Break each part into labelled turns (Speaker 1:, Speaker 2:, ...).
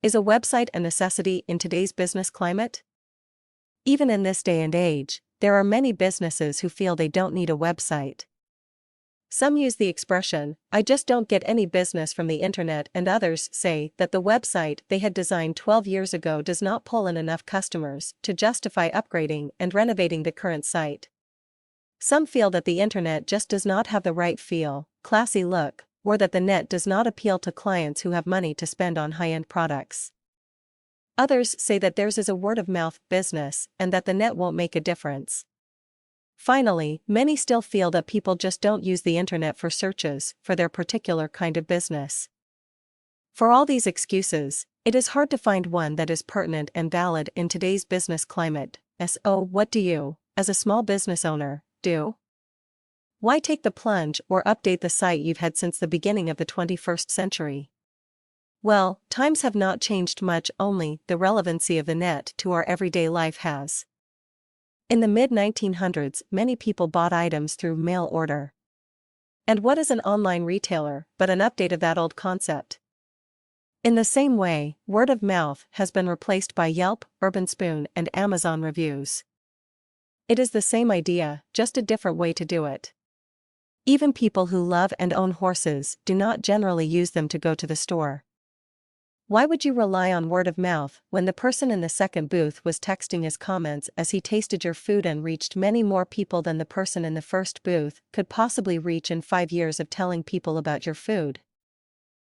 Speaker 1: Is a website a necessity in today's business climate? Even in this day and age, there are many businesses who feel they don't need a website. Some use the expression, "I just don't get any business from the internet," and others say that the website they had designed 12 years ago does not pull in enough customers to justify upgrading and renovating the current site. Some feel that the internet just does not have the right feel, classy look, or that the net does not appeal to clients who have money to spend on high-end products. Others say that theirs is a word-of-mouth business and that the net won't make a difference. Finally, many still feel that people just don't use the internet for searches for their particular kind of business. For all these excuses, it is hard to find one that is pertinent and valid in today's business climate. So, what do you, as a small business owner, do? Why take the plunge or update the site you've had since the beginning of the 21st century? Well, times have not changed much, only the relevancy of the net to our everyday life has. In the mid-1900s, many people bought items through mail order. And what is an online retailer but an update of that old concept? In the same way, word of mouth has been replaced by Yelp, Urban Spoon, and Amazon reviews. It is the same idea, just a different way to do it. Even people who love and own horses do not generally use them to go to the store. Why would you rely on word of mouth when the person in the second booth was texting his comments as he tasted your food and reached many more people than the person in the first booth could possibly reach in 5 years of telling people about your food?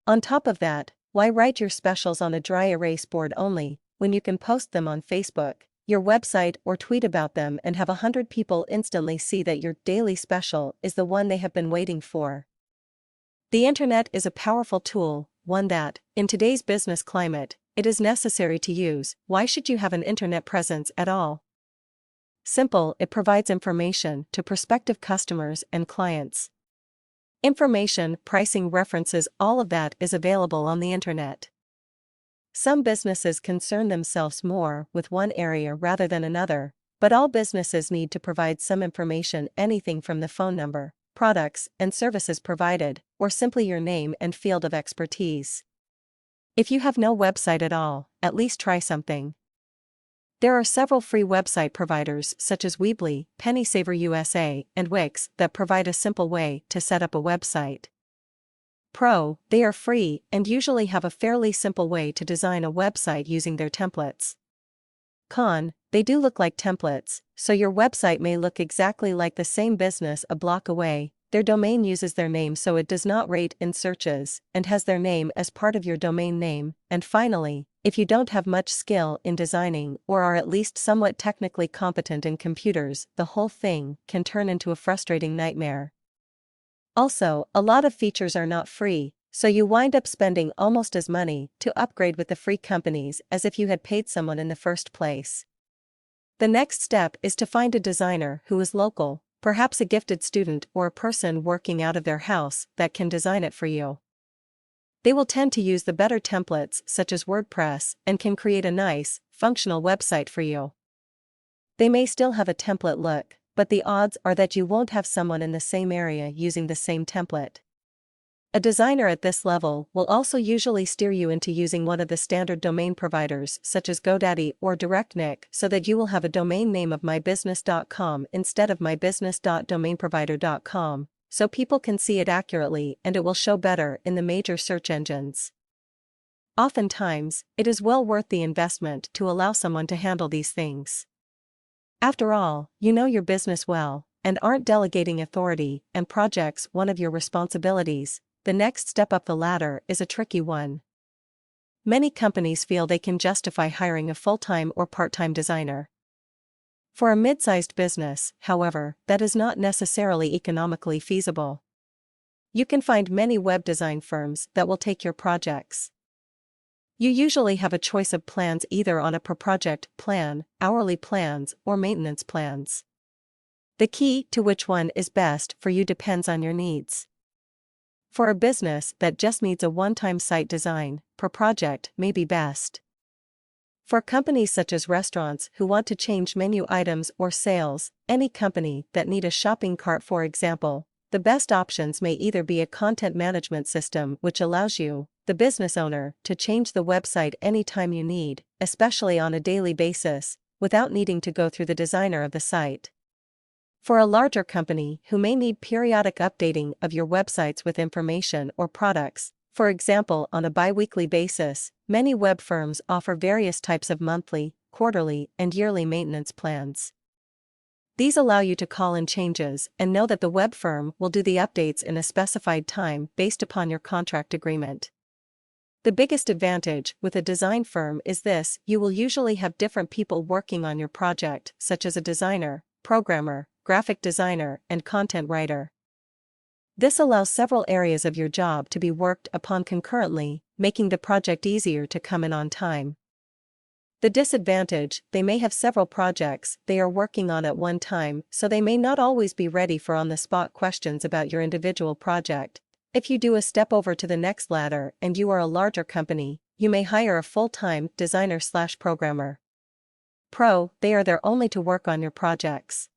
Speaker 1: On top of that, why write your specials on a dry erase board only, when you can post them on Facebook, your website, or tweet about them and have 100 people instantly see that your daily special is the one they have been waiting for? The internet is a powerful tool, one that, in today's business climate, it is necessary to use. Why should you have an internet presence at all? Simple, it provides information to prospective customers and clients. Information, pricing, references, all of that is available on the internet. Some businesses concern themselves more with one area rather than another, but all businesses need to provide some information, anything from the phone number, products and services provided, or simply your name and field of expertise. If you have no website at all, at least try something. There are several free website providers such as Weebly, PennySaver USA, and Wix that provide a simple way to set up a website. Pro, they are free and usually have a fairly simple way to design a website using their templates. Con, they do look like templates, so your website may look exactly like the same business a block away. Their domain uses their name so it does not rate in searches and has their name as part of your domain name. And finally, if you don't have much skill in designing or are at least somewhat technically competent in computers, the whole thing can turn into a frustrating nightmare. Also, a lot of features are not free, so you wind up spending almost as money to upgrade with the free companies as if you had paid someone in the first place. The next step is to find a designer who is local, perhaps a gifted student or a person working out of their house that can design it for you. They will tend to use the better templates such as WordPress and can create a nice, functional website for you. They may still have a template look, but the odds are that you won't have someone in the same area using the same template. A designer at this level will also usually steer you into using one of the standard domain providers such as GoDaddy or DirectNick so that you will have a domain name of mybusiness.com instead of mybusiness.domainprovider.com, so people can see it accurately and it will show better in the major search engines. Oftentimes, it is well worth the investment to allow someone to handle these things. After all, you know your business well, and aren't delegating authority and projects one of your responsibilities. The next step up the ladder is a tricky one. Many companies feel they can justify hiring a full-time or part-time designer. For a mid-sized business, however, that is not necessarily economically feasible. You can find many web design firms that will take your projects. You usually have a choice of plans either on a per-project plan, hourly plans, or maintenance plans. The key to which one is best for you depends on your needs. For a business that just needs a one-time site design, per project may be best. For companies such as restaurants who want to change menu items or sales, any company that need a shopping cart for example, the best options may either be a content management system which allows you, the business owner, to change the website anytime you need, especially on a daily basis, without needing to go through the designer of the site. For a larger company who may need periodic updating of your websites with information or products, for example on a bi-weekly basis, many web firms offer various types of monthly, quarterly, and yearly maintenance plans. These allow you to call in changes and know that the web firm will do the updates in a specified time based upon your contract agreement. The biggest advantage with a design firm is this: you will usually have different people working on your project, such as a designer, programmer, graphic designer, and content writer. This allows several areas of your job to be worked upon concurrently, making the project easier to come in on time. The disadvantage: they may have several projects they are working on at one time, so they may not always be ready for on-the-spot questions about your individual project. If you do a step over to the next ladder and you are a larger company, you may hire a full-time designer/programmer. Pro: they are there only to work on your projects.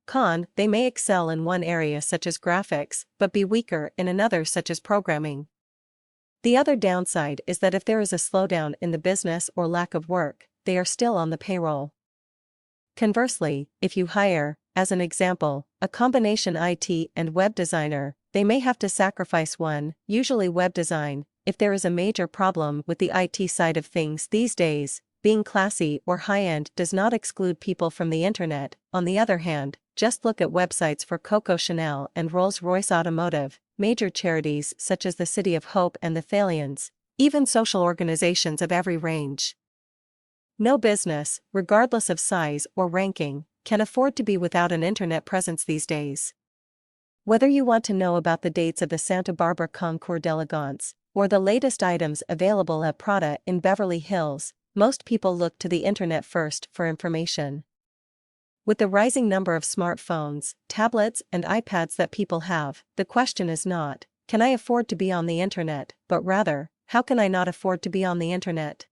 Speaker 1: Con: they may excel in one area such as graphics, but be weaker in another such as programming. The other downside is that if there is a slowdown in the business or lack of work, they are still on the payroll. Conversely, if you hire, as an example, a combination IT and web designer, they may have to sacrifice one, usually web design, if there is a major problem with the IT side of things these days. Being classy or high-end does not exclude people from the internet. On the other hand, just look at websites for Coco Chanel and Rolls-Royce Automotive, major charities such as the City of Hope and the Thalians, even social organizations of every range. No business, regardless of size or ranking, can afford to be without an internet presence these days. Whether you want to know about the dates of the Santa Barbara Concours d'Elegance, or the latest items available at Prada in Beverly Hills, most people look to the internet first for information. With the rising number of smartphones, tablets, and iPads that people have, the question is not, can I afford to be on the internet, but rather, how can I not afford to be on the internet?